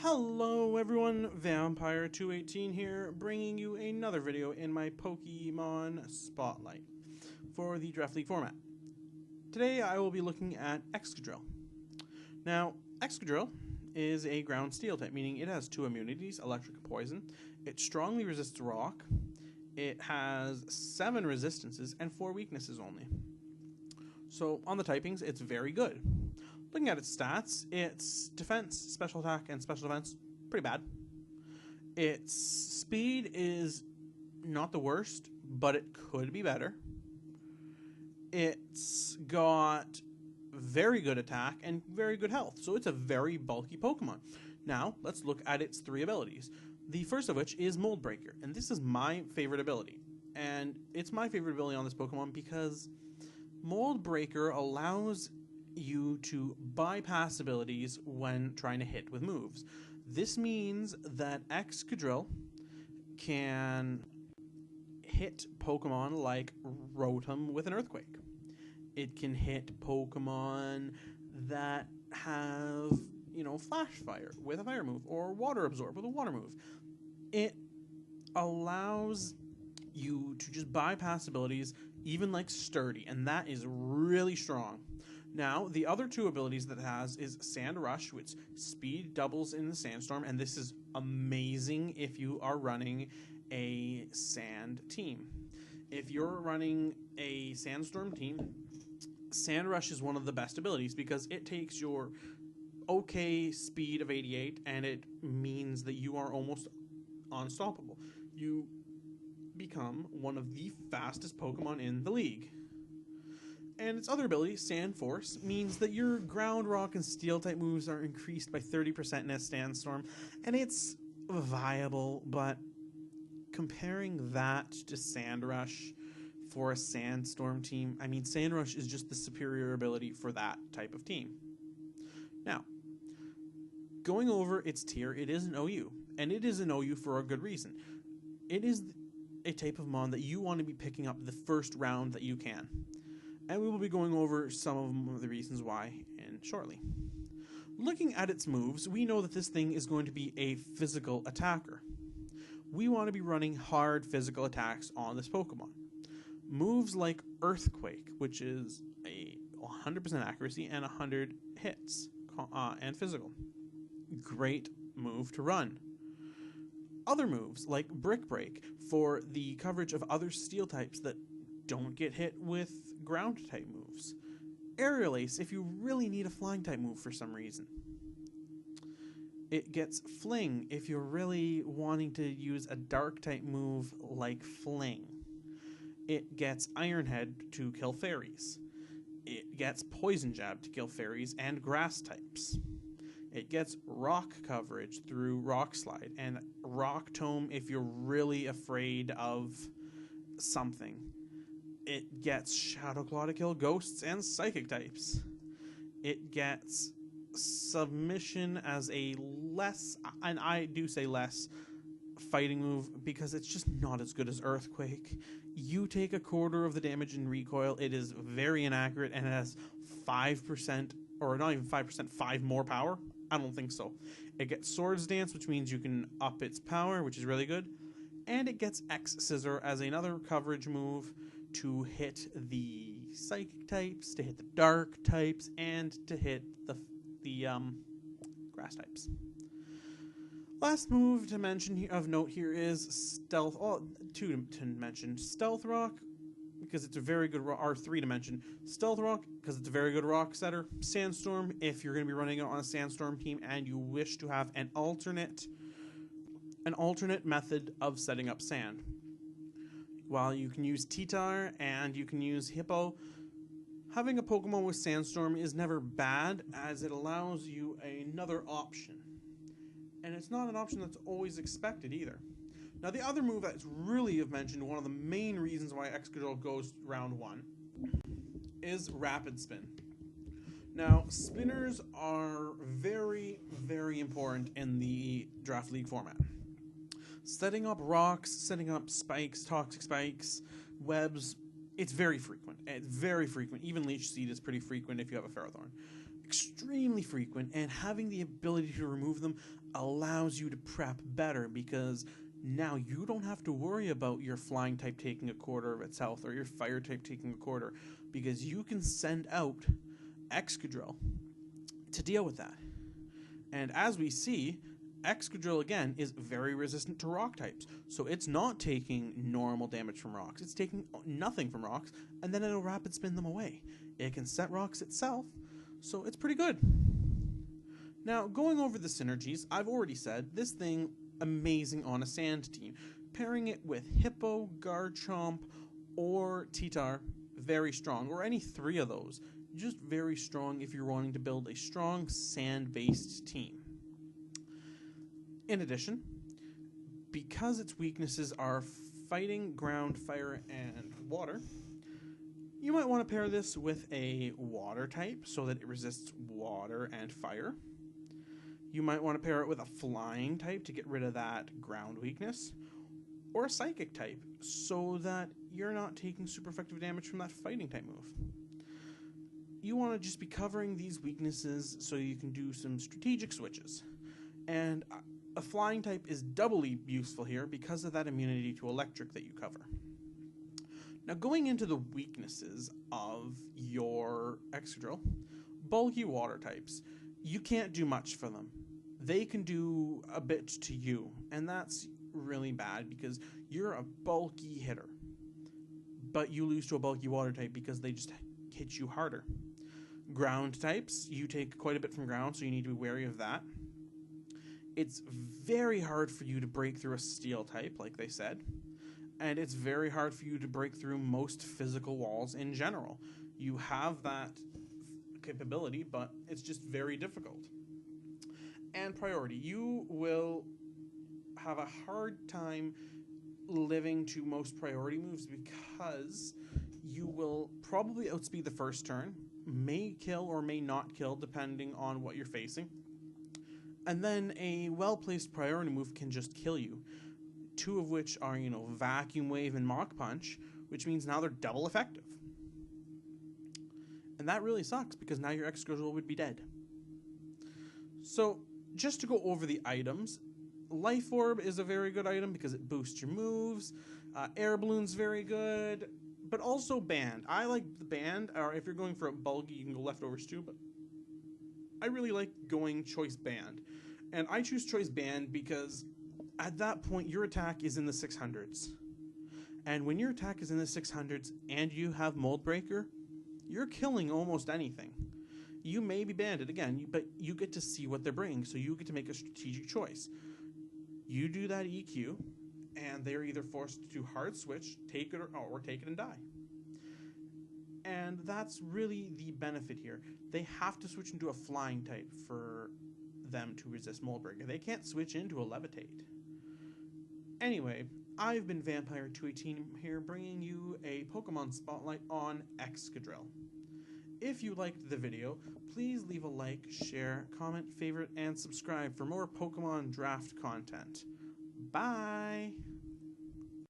Hello everyone, Vampire218 here, bringing you another video in my Pokemon Spotlight for the Draft League format. Today I will be looking at Excadrill. Now, Excadrill is a ground steel type, meaning it has two immunities, electric and poison. It strongly resists rock. It has 7 resistances and 4 weaknesses only. So on the typings, it's very good. Looking at its stats, its defense, special attack, and special defense, pretty bad. Its speed is not the worst, but it could be better. It's got very good attack and very good health, so it's a very bulky Pokemon. Now, let's look at its 3 abilities. The first of which is Mold Breaker, and this is my favorite ability. And it's my favorite ability on this Pokemon because Mold Breaker allows you to bypass abilities when trying to hit with moves. This means that Excadrill can hit Pokemon like Rotom with an Earthquake. It can hit Pokemon that have, Flash Fire with a fire move, or Water Absorb with a water move. It allows you to just bypass abilities, even like Sturdy, and that is really strong. Now, the other 2 abilities that it has is Sand Rush, which speed doubles in the Sandstorm, and this is amazing if you are running a sand team. If you're running a Sandstorm team, Sand Rush is one of the best abilities because it takes your okay speed of 88 and it means that you are almost unstoppable. You become one of the fastest Pokemon in the league. And its other ability, Sand Force, means that your ground, rock, and steel type moves are increased by 30% in a Sandstorm, and it's viable, but comparing that to Sand Rush for a Sandstorm team, Sand Rush is just the superior ability for that type of team. Now, going over its tier, it is an OU, and it is an OU for a good reason. It is a type of Mon that you want to be picking up the first round that you can. And we will be going over some of the reasons why shortly. Looking at its moves, we know that this thing is going to be a physical attacker. We want to be running hard physical attacks on this Pokemon. Moves like Earthquake, which is a 100% accuracy and 100 hits, and physical. Great move to run. Other moves like Brick Break for the coverage of other steel types that don't get hit with ground type moves. Aerial Ace if you really need a flying type move for some reason. It gets Fling if you're really wanting to use a dark type move like Fling. It gets Iron Head to kill fairies. It gets Poison Jab to kill fairies and grass types. It gets rock coverage through Rock Slide and Rock Tome if you're really afraid of something. It gets Shadow Claw to kill ghosts and psychic types. It gets Submission as a less, and I do say less, fighting move because it's just not as good as Earthquake. You take a quarter of the damage in recoil. It is very inaccurate and it has 5%, or not even 5%, 5 more power. I don't think so. It gets Swords Dance, which means you can up its power, which is really good. And it gets X Scissor as another coverage move to hit the psychic types, to hit the dark types, and to hit the grass types. Last move to mention of note here is Stealth. Oh, 2 to mention. Stealth Rock, because it's a very good rock, or 3 to mention. Stealth Rock, because it's a very good rock setter. Sandstorm, if you're going to be running it on a Sandstorm team and you wish to have an alternate method of setting up sand. While you can use Titar and you can use Hippo, having a Pokemon with Sandstorm is never bad as it allows you another option. And it's not an option that's always expected either. Now the other move that's really of mention, one of the main reasons why Excadrill goes round 1, is Rapid Spin. Now, spinners are very, very important in the Draft League format. Setting up rocks, setting up spikes, toxic spikes, webs, it's very frequent. It's very frequent. Even Leech Seed is pretty frequent if you have a Ferrothorn. extremely frequent, and having the ability to remove them allows you to prep better, because now you don't have to worry about your flying type taking a quarter of its health or your fire type taking a quarter, because you can send out Excadrill to deal with that. And as we see, Excadrill again is very resistant to rock types, so it's not taking normal damage from rocks, it's taking nothing from rocks, and then it'll rapid spin them away. It can set rocks itself, so it's pretty good. Now, going over the synergies, I've already said this thing amazing on a sand team. Pairing it with Hippo, Garchomp, or Titar, very strong, or any three of those, just very strong if you're wanting to build a strong sand-based team. In addition, because its weaknesses are fighting, ground, fire, and water, you might want to pair this with a water type so that it resists water and fire. You might want to pair it with a flying type to get rid of that ground weakness, or a psychic type so that you're not taking super effective damage from that fighting type move. You want to just be covering these weaknesses so you can do some strategic switches. And a flying type is doubly useful here because of that immunity to electric that you cover. Now, going into the weaknesses of your Excadrill, bulky water types, you can't do much for them. They can do a bit to you, and that's really bad because you're a bulky hitter, but you lose to a bulky water type because they just hit you harder. Ground types, you take quite a bit from ground, so you need to be wary of that. It's very hard for you to break through a steel type, like they said, and it's very hard for you to break through most physical walls in general. You have that capability, but it's just very difficult. And priority, you will have a hard time living to most priority moves because you will probably outspeed the first turn, may kill or may not kill depending on what you're facing, and then a well-placed priority move can just kill you, two of which are, Vacuum Wave and Mach Punch, which means now they're double effective. And that really sucks because now your Excadrill would be dead. So, just to go over the items, Life Orb is a very good item because it boosts your moves. Air Balloon's very good, but also Band. I like the Band, or if you're going for a bulky, you can go Leftovers too, but I really like going Choice Band. And I choose Choice Band because at that point, your attack is in the 600s. And when your attack is in the 600s and you have Mold Breaker, you're killing almost anything. You may be banded again, but you get to see what they're bringing, so you get to make a strategic choice. You do that EQ, and they're either forced to hard switch, take it, or take it and die. And that's really the benefit here. They have to switch into a flying type for them to resist Mold Breaker. They can't switch into a Levitate. Anyway, I've been Vampire218 here, bringing you a Pokemon Spotlight on Excadrill. If you liked the video, please leave a like, share, comment, favorite, and subscribe for more Pokemon draft content. Bye!